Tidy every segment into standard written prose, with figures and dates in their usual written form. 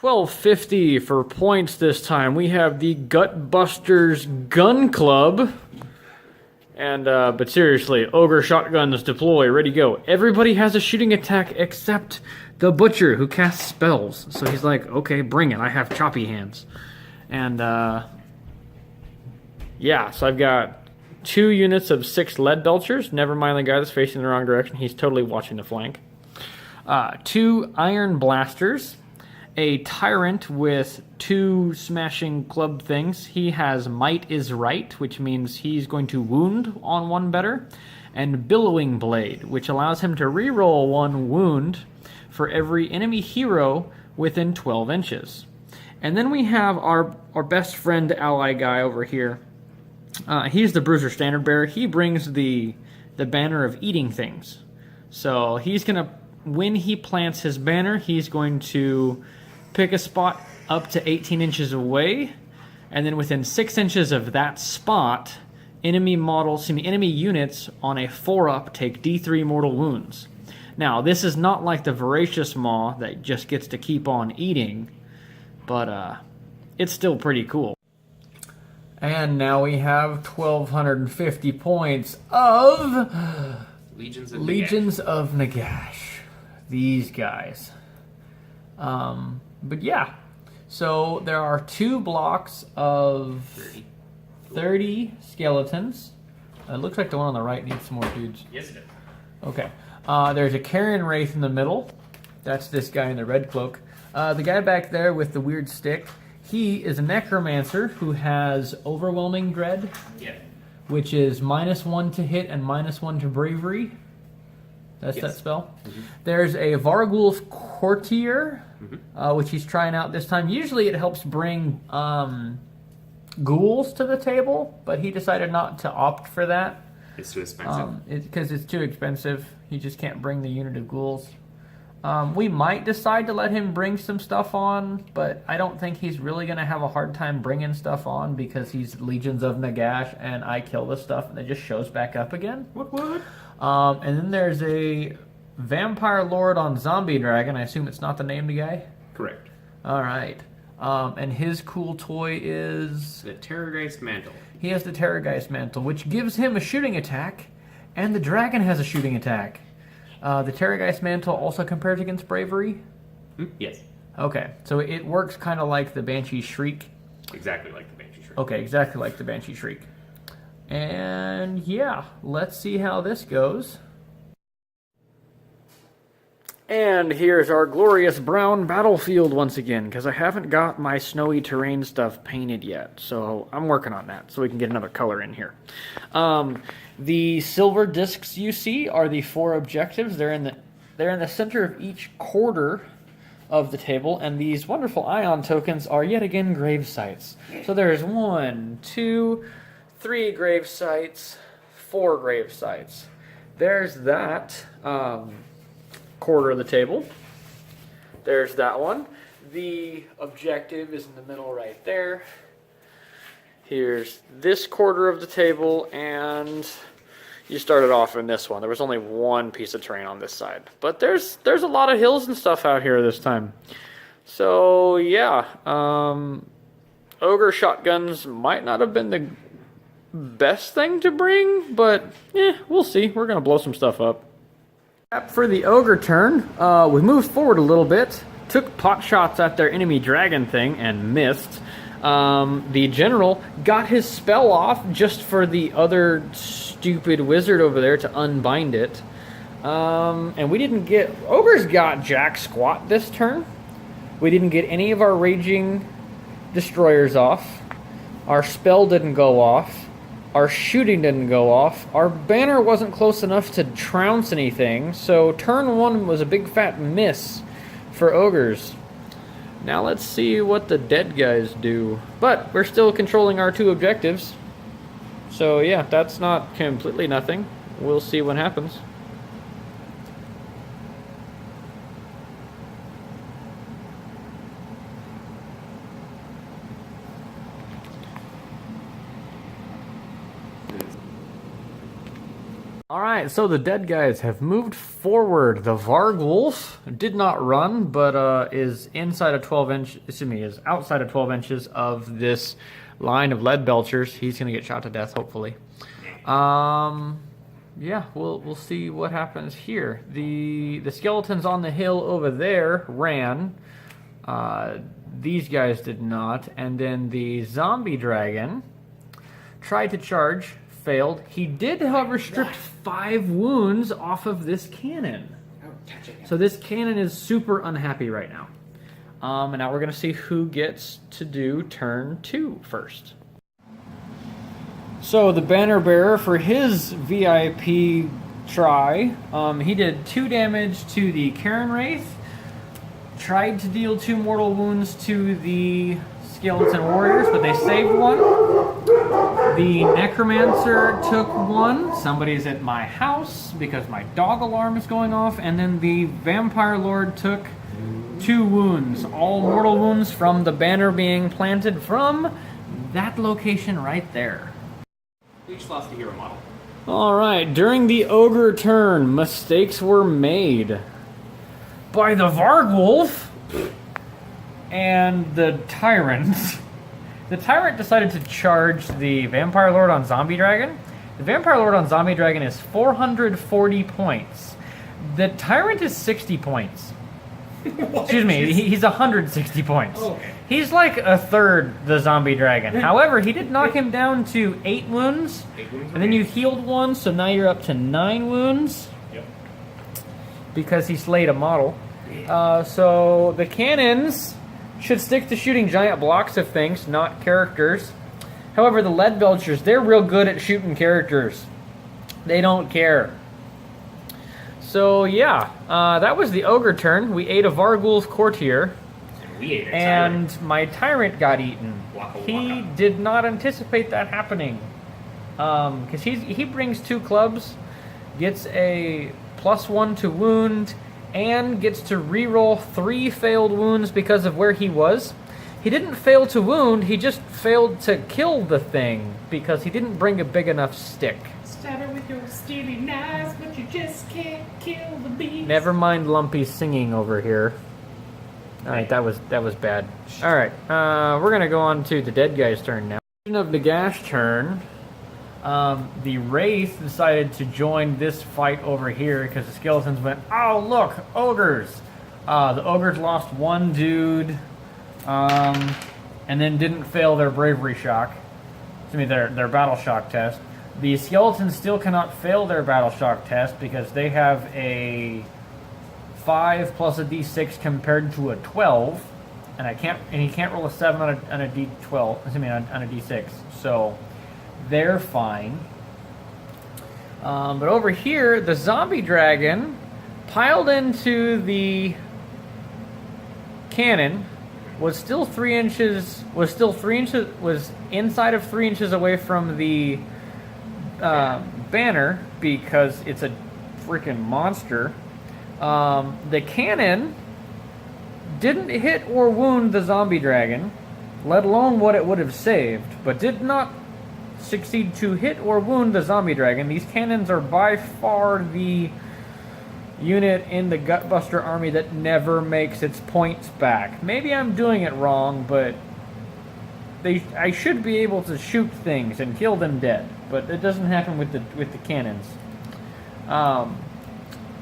1250 for points this time. We have the Gutbusters Gun Club. And, but seriously, Ogre shotguns deploy, ready to go. Everybody has a shooting attack except the Butcher, who casts spells. So he's like, okay, bring it, I have choppy hands. And, yeah, so I've got 2 units of 6 Leadbelchers. Never mind the guy that's facing the wrong direction. He's totally watching the flank. 2 Ironblasters. A Tyrant with 2 smashing club things. He has Might is Right, which means he's going to wound on 1 better. And Billowing Blade, which allows him to reroll 1 wound for every enemy hero within 12 inches. And then we have our best friend ally guy over here. He's the Bruiser Standard Bearer. He brings the banner of eating things. So he's going to, when he plants his banner, he's going to pick a spot up to 18 inches away, and then within 6 inches of that spot, enemy units on a 4-up take D3 mortal wounds. Now, this is not like the Voracious Maw that just gets to keep on eating, but it's still pretty cool. And now we have 1,250 points of Legions of Nagash. These guys. But yeah, so there are 2 blocks of 30 skeletons. It looks like the one on the right needs some more dudes. Yes, it does. Okay. There's a Cairn Wraith in the middle. That's this guy in the red cloak. The guy back there with the weird stick, he is a Necromancer who has Overwhelming Dread. Yeah. Which is -1 to hit and -1 to bravery. That's yes. That spell. Mm-hmm. There's a Varghulf Courtier, mm-hmm. Which he's trying out this time. Usually it helps bring ghouls to the table, but he decided not to opt for that. It's too expensive. Because it's too expensive. He just can't bring the unit of ghouls. We might decide to let him bring some stuff on, but I don't think he's really going to have a hard time bringing stuff on because he's Legions of Nagash and I kill the stuff and it just shows back up again. What? And then there's a Vampire Lord on Zombie Dragon. I assume it's not the named guy? Correct. Alright. And his cool toy is... the Terrorgeist Mantle. He has the Terrorgeist Mantle, which gives him a shooting attack, and the dragon has a shooting attack. The Terrorgeist Mantle also compares against bravery? Yes. Okay, so it works kind of like the Banshee Shriek. Exactly like the Banshee Shriek. Okay, exactly like the Banshee Shriek. And yeah, let's see how this goes. And here's our glorious brown battlefield once again, because I haven't got my snowy terrain stuff painted yet. So I'm working on that, so we can get another color in here. The silver discs you see are the 4 objectives. They're in the center of each quarter of the table, and these wonderful ion tokens are yet again grave sites. So there's 1, 2, 3 grave sites, 4 grave sites. There's that quarter of the table. There's that one. The objective is in the middle right there. Here's this quarter of the table, and you started off in this one. There was only 1 piece of terrain on this side, but there's a lot of hills and stuff out here this time. So yeah, Ogre shotguns might not have been the best thing to bring, but we'll see. We're gonna blow some stuff up. For the Ogre turn, we moved forward a little bit, took pot shots at their enemy dragon thing and missed. The general got his spell off just for the other stupid wizard over there to unbind it. And we didn't get... Ogre's got jack squat this turn. We didn't get any of our raging destroyers off. Our spell didn't go off. Our shooting didn't go off. Our banner wasn't close enough to trounce anything. So turn 1 was a big fat miss for Ogres. Now let's see what the dead guys do. But we're still controlling our 2 objectives. So yeah, that's not completely nothing. We'll see what happens. All right, so the dead guys have moved forward. The Varghulf did not run, but is inside of 12 inch. Excuse me, is outside of 12 inches of this line of Leadbelchers. He's gonna get shot to death, hopefully. Yeah, we'll see what happens here. The skeletons on the hill over there ran. These guys did not, and then the zombie dragon tried to charge. Failed. He did, however, strip 5 wounds off of this cannon. So this cannon is super unhappy right now. And now we're going to see who gets to do turn 2 first. So the banner bearer, for his VIP try, he did 2 damage to the Cairn Wraith, tried to deal 2 mortal wounds to the skeleton warriors, but they saved 1. The Necromancer took 1. Somebody's at my house because my dog alarm is going off. And then the Vampire Lord took 2 wounds. All mortal wounds from the banner being planted from that location right there. We each lost a hero model. Alright, during the Ogre turn, mistakes were made by the Varghulf and the Tyrant. The Tyrant decided to charge the Vampire Lord on Zombie Dragon. The Vampire Lord on Zombie Dragon is 440 points. The Tyrant is 60 points. Excuse me, he's 160 points. Oh, okay. He's like a third the Zombie Dragon. However, he did knock him down to 8 wounds. 8 wounds, and then you healed 1, so now you're up to 9 wounds. Yep. Because he slayed a model. So the cannons should stick to shooting giant blocks of things, not characters. However, the Leadbelchers, they're real good at shooting characters. They don't care. So yeah, that was the Ogre turn. We ate a Varghulf Courtier. We ate a and Tyrant. My Tyrant got eaten. Waka waka. He did not anticipate that happening. Because he brings 2 clubs, gets a +1 to wound, and gets to reroll 3 failed wounds because of where he was. He didn't fail to wound, he just failed to kill the thing because he didn't bring a big enough stick. Stab it with your steely knives, but you just can't kill the beast. Never mind Lumpy singing over here. Alright, that was bad. Alright, we're gonna go on to the dead guy's turn now. Of Nagash turn. The Wraith decided to join this fight over here because the skeletons went, oh look, ogres! The ogres lost 1 dude, and then didn't fail their bravery shock. Their battle shock test. The skeletons still cannot fail their battle shock test because they have a 5 plus a d6 compared to a 12, and he can't roll a 7 on a d12. On a d6. So they're fine. But over here, the zombie dragon piled into the cannon, was still 3 inches, was inside of 3 inches away from the banner because it's a freaking monster. The cannon didn't hit or wound the zombie dragon, let alone what it would have saved, but did not succeed to hit or wound the zombie dragon. These cannons are by far the unit in the Gutbuster army that never makes its points back. Maybe I'm doing it wrong, but I should be able to shoot things and kill them dead, but it doesn't happen with the cannons.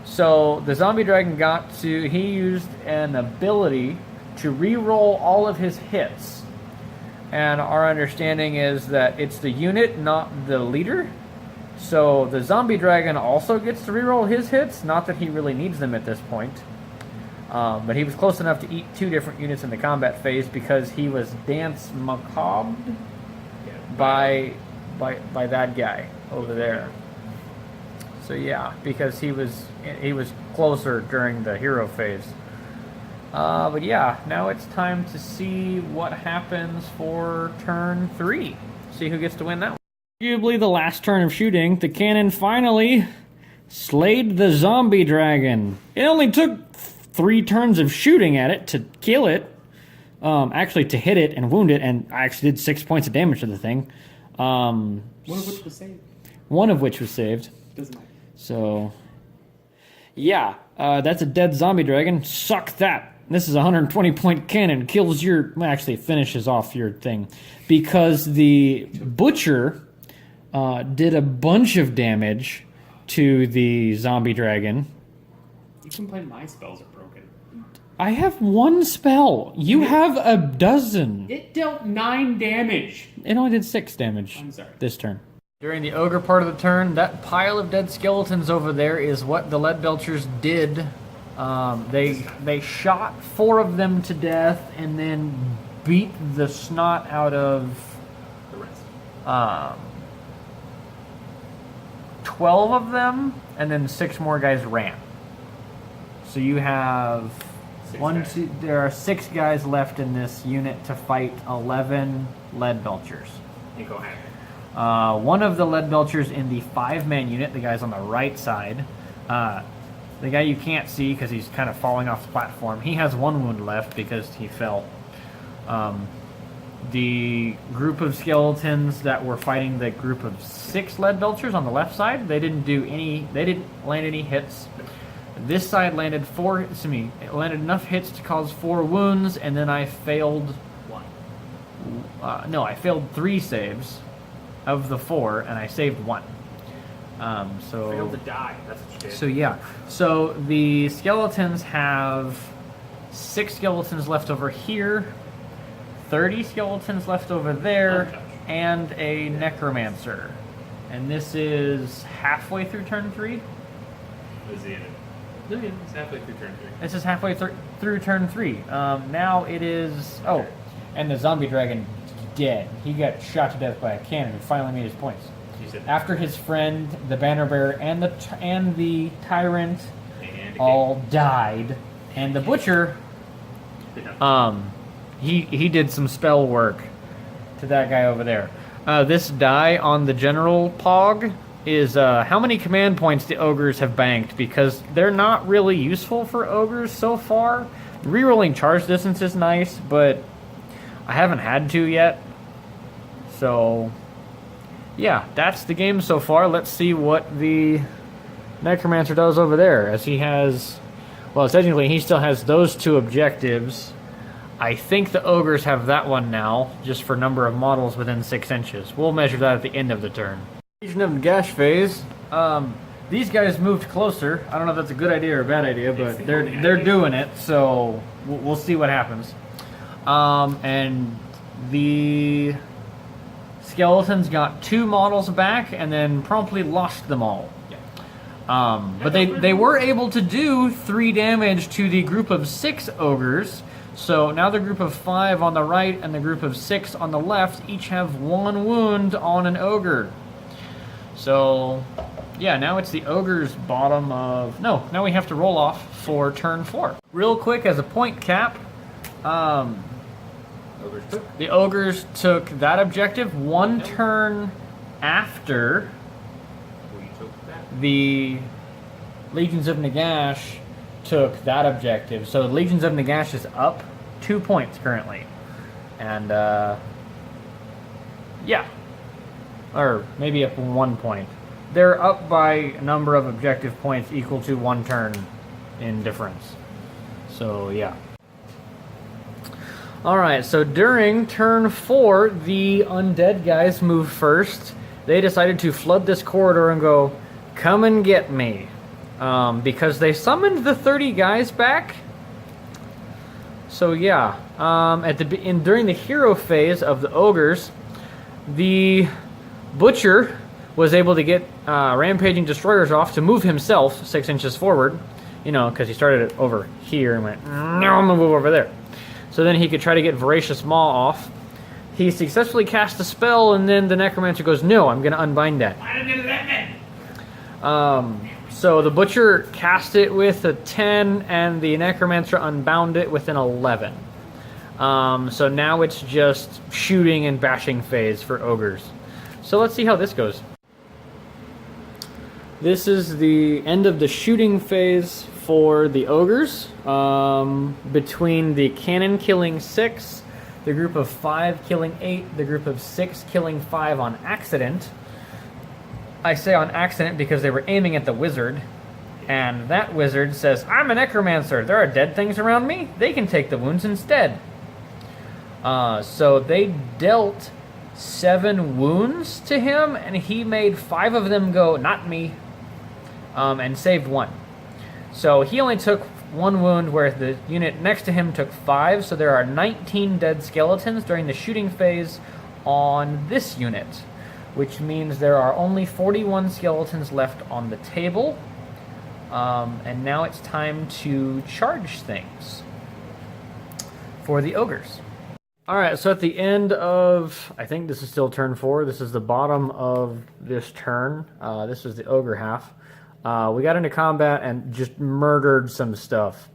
So the zombie dragon he used an ability to re-roll all of his hits. And our understanding is that it's the unit, not the leader. So the zombie dragon also gets to reroll his hits. Not that he really needs them at this point. But he was close enough to eat 2 different units in the combat phase because he was dance macabre by that guy over there. So yeah, because he was closer during the hero phase. But yeah, now it's time to see what happens for turn 3. See who gets to win that one. Arguably the last turn of shooting, the cannon finally slayed the zombie dragon. It only took 3 turns of shooting at it to kill it. Actually to hit it and wound it, and I actually did 6 points of damage to the thing. One of which was saved. One of which was saved. Doesn't matter. So, yeah, that's a dead zombie dragon. Suck that. This is a 120-point cannon. Kills your... Well, actually, finishes off your thing. Because the Butcher did a bunch of damage to the zombie dragon. You complain my spells are broken. I have one spell. You have a dozen. It dealt 9 damage. It only did 6 damage. I'm sorry. This turn. During the ogre part of the turn, that pile of dead skeletons over there is what the Leadbelchers did. They shot 4 of them to death and then beat the snot out of The rest. 12 of them, and then 6 more guys ran. So you have 6 one, guys. 2. There are 6 guys left in this unit to fight 11 Leadbelchers. And go ahead. One of the Leadbelchers in the 5-man unit, the guy's on the right side, the guy you can't see because he's kind of falling off the platform, he has 1 wound left because he fell. The group of skeletons that were fighting the group of 6 Leadbelchers on the left side, they didn't land any hits. This side landed it landed enough hits to cause 4 wounds, and then I failed 1. I failed 3 saves of the 4, and I saved 1. Failed to die. That's what you did. So yeah. So the skeletons have 6 skeletons left over here, 30 skeletons left over there, Untouched. and a Necromancer. And this is halfway through turn 3? Is the end. No, yeah, it's halfway through turn 3. This is halfway through turn 3. Now it is... Oh, and the zombie dragon dead. He got shot to death by a cannon and finally made his points. You said After his friend, the banner bearer, and the tyrant and all died, and the butcher, he did some spell work to that guy over there. This die on the general pog is how many command points the ogres have banked, because they're not really useful for ogres so far. Rerolling charge distance is nice, but I haven't had to yet. So yeah, that's the game so far. Let's see what the Necromancer does over there, as he has... Well, technically, he still has those 2 objectives. I think the ogres have that one now, just for number of models within 6 inches. We'll measure that at the end of the turn. Legion of Nagash phase. These guys moved closer. I don't know if that's a good idea or a bad idea, but they're doing it, so we'll see what happens. And the skeletons got 2 models back and then promptly lost them all. But they were able to do 3 damage to the group of 6 ogres. So now the group of 5 on the right and the group of 6 on the left each have 1 wound on an ogre. So yeah, now it's the ogre's bottom of... No, now we have to roll off for turn 4. Real quick, as a point cap, the ogres took that objective 1 turn after We took that. the Legions of Nagash took that objective. So the Legions of Nagash is up 2 points currently. And, yeah. Or maybe up 1 point. They're up by a number of objective points equal to 1 turn in difference. So, yeah. Alright, so during turn 4, the undead guys moved first. They decided to flood this corridor and go, come and get me. Because they summoned the 30 guys back. So yeah, during the hero phase of the ogres, the butcher was able to get rampaging destroyers off to move himself 6 inches forward. You know, because he started it over here and went, no, I'm gonna move over there. So then he could try to get Voracious Maw off. He successfully cast a spell, and then the Necromancer goes, no, I'm going to unbind that. Why did I do that then? So the Butcher cast it with a 10, and the Necromancer unbound it with an 11. So now it's just shooting and bashing phase for ogres. So let's see how this goes. This is the end of the shooting phase for the ogres. Between the cannon killing 6, the group of 5 killing 8, the group of 6 killing 5 on accident. I say on accident because they were aiming at the wizard, and that wizard says, I'm a necromancer. There are dead things around me. They can take the wounds instead. So they dealt 7 wounds to him, and he made 5 of them go, not me, and saved 1. So he only took 1 wound, whereas the unit next to him took 5, so there are 19 dead skeletons during the shooting phase on this unit, which means there are only 41 skeletons left on the table. And now it's time to charge things for the ogres. Alright, so at the end of, I think this is still turn 4, this is the bottom of this turn, this is the ogre half. We got into combat and just murdered some stuff.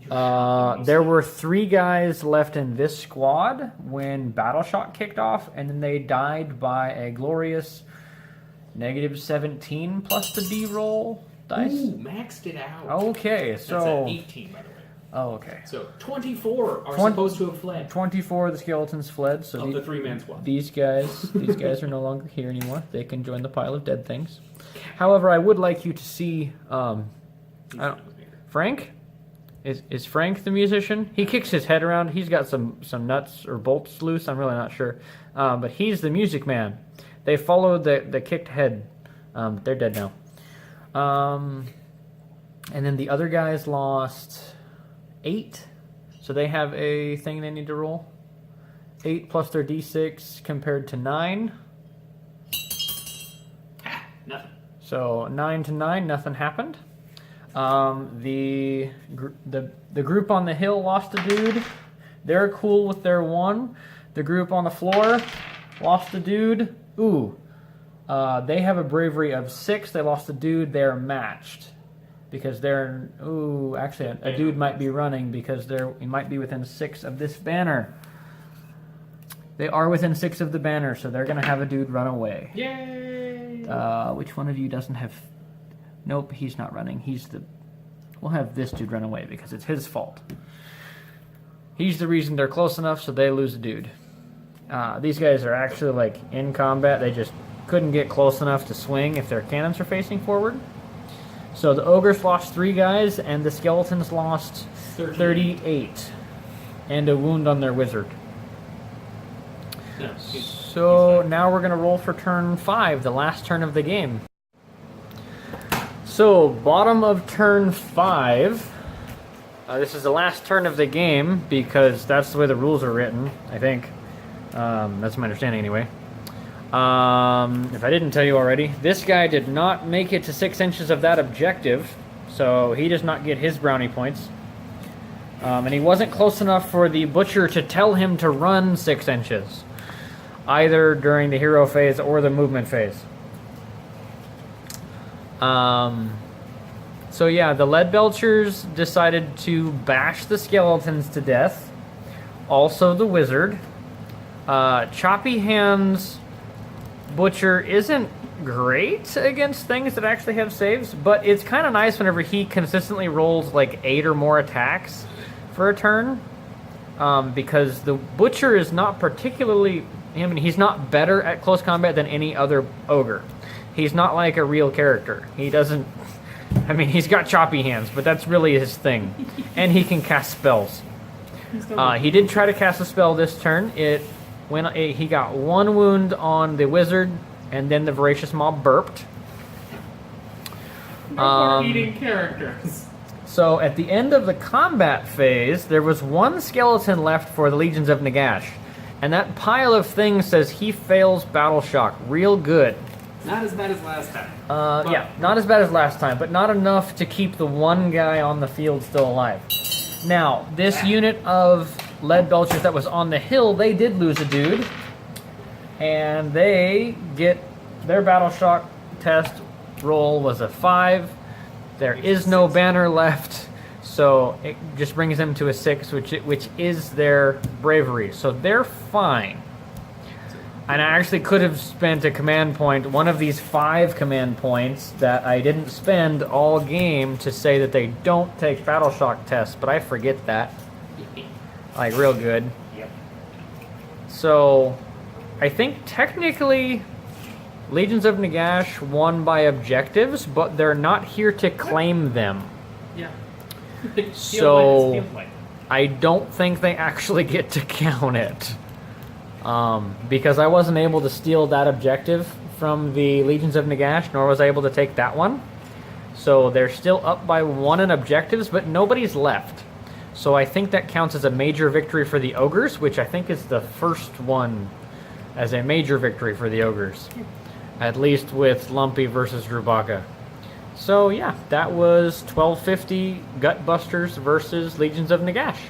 There were 3 guys left in this squad when Battle Shock kicked off, and then they died by a glorious -17 plus the D roll dice. Ooh, maxed it out. Okay, so... That's an 18, by the way. Oh, okay. So 24 are supposed to have fled. 24 of the skeletons fled, so Of the 3-man squad. these guys are no longer here anymore. They can join the pile of dead things. However, I would like you to see Frank. Is Frank the musician? He kicks his head around. He's got some nuts or bolts loose. I'm really not sure. But he's the music man. They followed the kicked head. They're dead now. And then the other guys lost 8. So they have a thing they need to roll. 8 plus their d6 compared to 9. Nothing. So 9 to 9, nothing happened. The group on the hill lost a dude. They're cool with their 1. The group on the floor lost a dude. Ooh. They have a bravery of 6. They lost a dude. They're matched. Because they're... Ooh, actually, a dude might be running because he might be within 6 of this banner. They are within 6 of the banner, so they're going to have a dude run away. Yay! Which one of you doesn't have... Nope, he's not running. We'll have this dude run away because it's his fault. He's the reason they're close enough, so they lose a dude. These guys are actually, like, in combat. They just couldn't get close enough to swing if their cannons are facing forward. So the ogres lost 3 guys, and the skeletons lost 38. And a wound on their wizard. No, So now we're going to roll for turn 5, the last turn of the game. So, bottom of turn 5. This is the last turn of the game because that's the way the rules are written, I think. That's my understanding anyway. If I didn't tell you already, this guy did not make it to 6 inches of that objective, so he does not get his brownie points. And he wasn't close enough for the butcher to tell him to run 6 inches, either during the hero phase or the movement phase. So yeah, the Leadbelchers decided to bash the skeletons to death. Also the wizard. Choppy Hands Butcher isn't great against things that actually have saves, but it's kind of nice whenever he consistently rolls like 8 or more attacks for a turn. Because the Butcher is not particularly... I mean, he's not better at close combat than any other ogre. He's not like a real character. He doesn't... I mean, he's got choppy hands, but that's really his thing. And he can cast spells. He did try to cast a spell this turn. He got 1 wound on the wizard, and then the voracious mob burped. No more eating characters. So at the end of the combat phase, there was 1 skeleton left for the Legions of Nagash. And that pile of things says he fails Battle Shock real good. Not as bad as last time. Yeah, not as bad as last time, but not enough to keep the 1 guy on the field still alive. Now, this unit of Leadbelchers that was on the hill, they did lose a dude. And they get their Battle Shock test roll was a 5. There is no banner left, so it just brings them to a 6, which is their bravery. So they're fine. And I actually could have spent a command point, one of these 5 command points that I didn't spend all game to say that they don't take Battle Shock tests, but I forget that. Like, real good. Yep. So, I think technically Legions of Nagash won by objectives, but they're not here to claim them. Yeah. So I don't think they actually get to count it. Because I wasn't able to steal that objective from the Legions of Nagash, nor was I able to take that one. So they're still up by 1 in objectives, but nobody's left. So I think that counts as a major victory for the Ogres, which I think is the first one as a major victory for the Ogres. At least with Lumpy versus Rubaka. So yeah, that was 1250 Gutbusters versus Legions of Nagash.